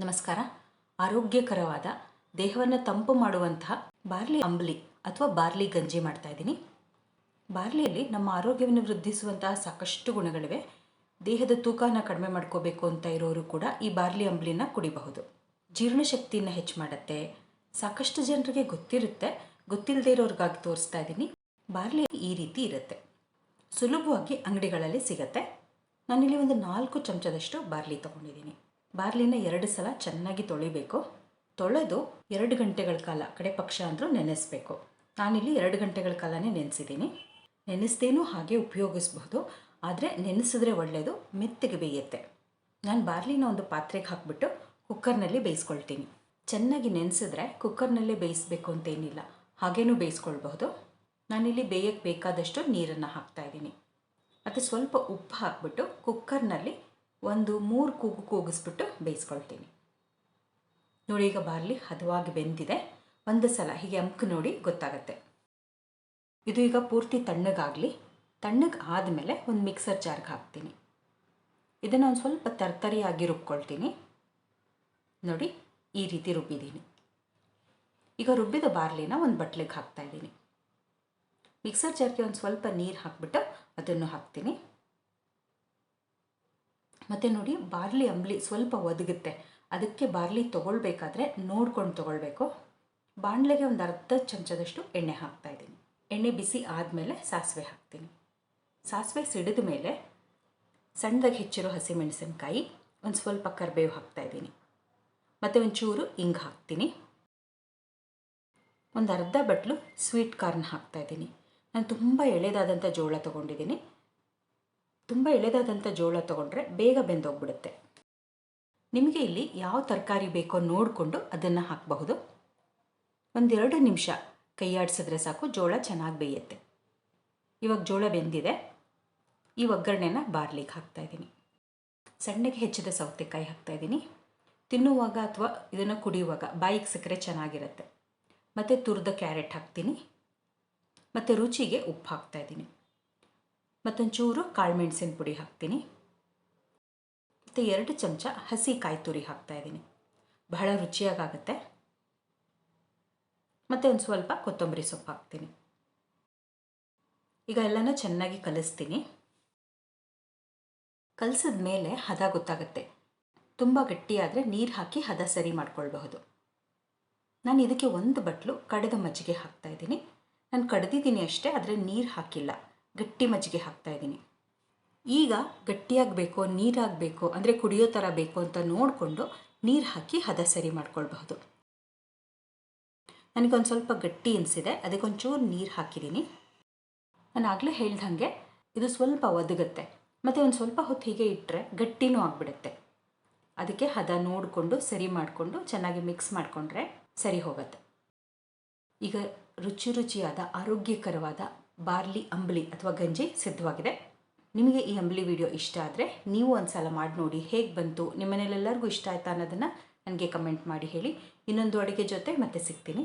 ನಮಸ್ಕಾರ. ಆರೋಗ್ಯಕರವಾದ ದೇಹವನ್ನು ತಂಪು ಮಾಡುವಂತಹ ಬಾರ್ಲಿ ಅಂಬಲಿ ಅಥವಾ ಬಾರ್ಲಿ ಗಂಜಿ ಮಾಡ್ತಾ ಇದ್ದೀನಿ. ಬಾರ್ಲಿಯಲ್ಲಿ ನಮ್ಮ ಆರೋಗ್ಯವನ್ನು ವೃದ್ಧಿಸುವಂತಹ ಸಾಕಷ್ಟು ಗುಣಗಳಿವೆ. ದೇಹದ ತೂಕನ ಕಡಿಮೆ ಮಾಡ್ಕೋಬೇಕು ಅಂತ ಇರೋರು ಕೂಡ ಈ ಬಾರ್ಲಿ ಅಂಬಲಿನ ಕುಡಿಬಹುದು. ಜೀರ್ಣಶಕ್ತಿಯನ್ನು ಹೆಚ್ಚು ಮಾಡುತ್ತೆ. ಸಾಕಷ್ಟು ಜನರಿಗೆ ಗೊತ್ತಿರುತ್ತೆ, ಗೊತ್ತಿಲ್ಲದೆ ಇರೋರಿಗಾಗಿ ತೋರಿಸ್ತಾ ಇದ್ದೀನಿ. ಬಾರ್ಲಿ ಈ ರೀತಿ ಇರುತ್ತೆ, ಸುಲಭವಾಗಿ ಅಂಗಡಿಗಳಲ್ಲಿ ಸಿಗುತ್ತೆ. ನಾನಿಲ್ಲಿ ಒಂದು 4 ಚಮಚದಷ್ಟು ಬಾರ್ಲಿ ತೊಗೊಂಡಿದ್ದೀನಿ. ಬಾರ್ಲಿನ 2 ಸಲ ಚೆನ್ನಾಗಿ ತೊಳಿಬೇಕು. ತೊಳೆದು 2 ಗಂಟೆಗಳ ಕಾಲ ಕಡೆ ಪಕ್ಷ ಅಂದರೂ ನೆನೆಸಬೇಕು. ನಾನಿಲ್ಲಿ 2 ಗಂಟೆಗಳ ಕಾಲನೇ ನೆನೆಸಿದ್ದೀನಿ. ನೆನೆಸ್ದೇನೂ ಹಾಗೆ ಉಪಯೋಗಿಸ್ಬಹುದು, ಆದರೆ ನೆನೆಸಿದ್ರೆ ಒಳ್ಳೆಯದು, ಮೆತ್ತಗೆ ಬೇಯುತ್ತೆ. ನಾನು ಬಾರ್ಲಿನ ಒಂದು ಪಾತ್ರೆಗೆ ಹಾಕಿಬಿಟ್ಟು ಕುಕ್ಕರ್ನಲ್ಲಿ ಬೇಯಿಸ್ಕೊಳ್ತೀನಿ. ಚೆನ್ನಾಗಿ ನೆನೆಸಿದ್ರೆ ಕುಕ್ಕರ್ನಲ್ಲೇ ಬೇಯಿಸಬೇಕು ಅಂತೇನಿಲ್ಲ, ಹಾಗೇನೂ ಬೇಯಿಸ್ಕೊಳ್ಬಹುದು. ನಾನಿಲ್ಲಿ ಬೇಯಕ್ಕೆ ಬೇಕಾದಷ್ಟು ನೀರನ್ನು ಹಾಕ್ತಾಯಿದ್ದೀನಿ ಮತ್ತು ಸ್ವಲ್ಪ ಉಪ್ಪು ಹಾಕ್ಬಿಟ್ಟು ಕುಕ್ಕರ್ನಲ್ಲಿ ಒಂದು 3 ಕೂಗು ಕೂಗಿಸ್ಬಿಟ್ಟು ಬೇಯಿಸ್ಕೊಳ್ತೀನಿ. ನೋಡಿ, ಈಗ ಬಾರ್ಲಿ ಹದವಾಗಿ ಬೆಂದಿದೆ. ಒಂದು ಸಲ ಹೀಗೆ ಅಮ್ಕು ನೋಡಿ ಗೊತ್ತಾಗತ್ತೆ. ಇದು ಈಗ ಪೂರ್ತಿ ತಣ್ಣಗಾಗಲಿ. ತಣ್ಣಗೆ ಆದಮೇಲೆ ಒಂದು ಮಿಕ್ಸರ್ ಜಾರ್ಗೆ ಹಾಕ್ತೀನಿ. ಇದನ್ನು ಒಂದು ಸ್ವಲ್ಪ ತರ್ತರಿಯಾಗಿ ರುಬ್ಕೊಳ್ತೀನಿ. ನೋಡಿ, ಈ ರೀತಿ ರುಬ್ಬಿದ್ದೀನಿ. ಈಗ ರುಬ್ಬಿದ ಬಾರ್ಲಿನ ಒಂದು ಬಟ್ಲಿಗೆ ಹಾಕ್ತಾಯಿದ್ದೀನಿ. ಮಿಕ್ಸರ್ ಜಾರ್ಗೆ ಒಂದು ಸ್ವಲ್ಪ ನೀರು ಹಾಕ್ಬಿಟ್ಟು ಅದನ್ನು ಹಾಕ್ತೀನಿ. ಮತ್ತು ನೋಡಿ, ಬಾರ್ಲಿ ಅಂಬಲಿ ಸ್ವಲ್ಪ ಒದಗುತ್ತೆ. ಅದಕ್ಕೆ ಬಾರ್ಲಿ ತೊಗೊಳ್ಬೇಕಾದ್ರೆ ನೋಡ್ಕೊಂಡು ತೊಗೊಳ್ಬೇಕು. ಬಾಣಲೆಗೆ ಒಂದು ಅರ್ಧ ಚಮಚದಷ್ಟು ಎಣ್ಣೆ ಹಾಕ್ತಾಯಿದ್ದೀನಿ. ಎಣ್ಣೆ ಬಿಸಿ ಆದಮೇಲೆ ಸಾಸಿವೆ ಹಾಕ್ತೀನಿ. ಸಾಸಿವೆ ಸಿಡಿದ ಮೇಲೆ ಸಣ್ಣದಾಗಿ ಹೆಚ್ಚಿರೋ ಹಸಿಮೆಣಸಿನ್ಕಾಯಿ, ಒಂದು ಸ್ವಲ್ಪ ಕರಿಬೇವು ಹಾಕ್ತಾಯಿದ್ದೀನಿ ಮತ್ತು ಒಂಚೂರು ಇಂಗು ಹಾಕ್ತೀನಿ. ಒಂದು ಅರ್ಧ ಬಟ್ಲು ಸ್ವೀಟ್ ಕಾರ್ನ್ ಹಾಕ್ತಾಯಿದ್ದೀನಿ. ನಾನು ತುಂಬ ಎಳೆದಾದಂಥ ಜೋಳ ತೊಗೊಂಡಿದ್ದೀನಿ. ತುಂಬ ಎಳೆದಾದಂಥ ಜೋಳ ತೊಗೊಂಡ್ರೆ ಬೇಗ ಬೆಂದೋಗ್ಬಿಡುತ್ತೆ. ನಿಮಗೆ ಇಲ್ಲಿ ಯಾವ ತರಕಾರಿ ಬೇಕೋ ನೋಡಿಕೊಂಡು ಅದನ್ನು ಹಾಕಬಹುದು. 1-2 ನಿಮಿಷ ಕೈಯಾಡಿಸಿದ್ರೆ ಸಾಕು, ಜೋಳ ಚೆನ್ನಾಗಿ ಬೇಯುತ್ತೆ. ಇವಾಗ ಜೋಳ ಬೆಂದಿದೆ. ಈ ಒಗ್ಗರಣೆನ ಬಾರ್ಲಿಗೆ ಹಾಕ್ತಾಯಿದ್ದೀನಿ. ಸಣ್ಣಗೆ ಹೆಚ್ಚಿದ ಸೌತೆಕಾಯಿ ಹಾಕ್ತಾಯಿದ್ದೀನಿ. ತಿನ್ನುವಾಗ ಅಥವಾ ಇದನ್ನು ಕುಡಿಯುವಾಗ ಬಾಯಿಗೆ ಸಿಕ್ಕರೆ ಚೆನ್ನಾಗಿರುತ್ತೆ. ಮತ್ತು ತುರಿದ ಕ್ಯಾರೆಟ್ ಹಾಕ್ತೀನಿ ಮತ್ತು ರುಚಿಗೆ ಉಪ್ಪು ಹಾಕ್ತಾಯಿದ್ದೀನಿ. ಮತ್ತೊಂಚೂರು ಕಾಳುಮೆಣಸಿನ ಪುಡಿ ಹಾಕ್ತೀನಿ ಮತ್ತು 2 ಚಮಚ ಹಸಿ ಕಾಯಿ ತುರಿ ಹಾಕ್ತಾಯಿದ್ದೀನಿ. ಬಹಳ ರುಚಿಯಾಗುತ್ತೆ. ಮತ್ತು ಒಂದು ಸ್ವಲ್ಪ ಕೊತ್ತಂಬರಿ ಸೊಪ್ಪು ಹಾಕ್ತೀನಿ. ಈಗ ಎಲ್ಲನೂ ಚೆನ್ನಾಗಿ ಕಲಿಸ್ತೀನಿ. ಕಲಸಿದ ಮೇಲೆ ಹದ ಗೊತ್ತಾಗುತ್ತೆ. ತುಂಬ ಗಟ್ಟಿಯಾದರೆ ನೀರು ಹಾಕಿ ಹದ ಸರಿ ಮಾಡ್ಕೊಳ್ಬಹುದು. ನಾನು ಇದಕ್ಕೆ 1 ಬಟ್ಲು ಕಡೆದ ಮಜ್ಜಿಗೆ ಹಾಕ್ತಾಯಿದ್ದೀನಿ. ನಾನು ಕಡ್ದಿದ್ದೀನಿ ಅಷ್ಟೇ, ಆದರೆ ನೀರು ಹಾಕಿಲ್ಲ. ಗಟ್ಟಿ ಮಜ್ಜಿಗೆ ಹಾಕ್ತಾಯಿದ್ದೀನಿ. ಈಗ ಗಟ್ಟಿಯಾಗಬೇಕು, ನೀರಾಗಬೇಕು ಅಂದರೆ ಕುಡಿಯೋ ಥರ ಬೇಕು ಅಂತ ನೋಡಿಕೊಂಡು ನೀರು ಹಾಕಿ ಹದ ಸರಿ ಮಾಡ್ಕೊಳ್ಬಹುದು. ನನಗೊಂದು ಸ್ವಲ್ಪ ಗಟ್ಟಿ ಅನಿಸಿದೆ, ಅದಕ್ಕೊಂಚೂರು ನೀರು ಹಾಕಿದ್ದೀನಿ. ನಾನು ಆಗಲೇ ಹೇಳ್ದಂಗೆ ಇದು ಸ್ವಲ್ಪ ಒದಗುತ್ತೆ ಮತ್ತು ಒಂದು ಸ್ವಲ್ಪ ಹೊತ್ತು ಹೀಗೆ ಇಟ್ಟರೆ ಗಟ್ಟಿನೂ ಆಗಿಬಿಡುತ್ತೆ. ಅದಕ್ಕೆ ಹದ ನೋಡಿಕೊಂಡು ಸರಿ ಮಾಡಿಕೊಂಡು ಚೆನ್ನಾಗಿ ಮಿಕ್ಸ್ ಮಾಡಿಕೊಂಡ್ರೆ ಸರಿ ಹೋಗುತ್ತೆ. ಈಗ ರುಚಿಯಾದ ಆರೋಗ್ಯಕರವಾದ ಬಾರ್ಲಿ ಅಂಬಲಿ ಅಥವಾ ಗಂಜಿ ಸಿದ್ಧವಾಗಿದೆ. ನಿಮಗೆ ಈ ಅಂಬಲಿ ವಿಡಿಯೋ ಇಷ್ಟ ಆದರೆ ನೀವು ಒಂದು ಸಲ ಮಾಡಿ ನೋಡಿ, ಹೇಗೆ ಬಂತು, ನಿಮ್ಮ ಮನೇಲೆಲ್ಲರಿಗೂ ಇಷ್ಟ ಆಯ್ತಾ ಅನ್ನೋದನ್ನು ನನಗೆ ಕಮೆಂಟ್ ಮಾಡಿ ಹೇಳಿ. ಇನ್ನೊಂದು ಅಡುಗೆ ಜೊತೆ ಮತ್ತೆ ಸಿಗ್ತೀನಿ.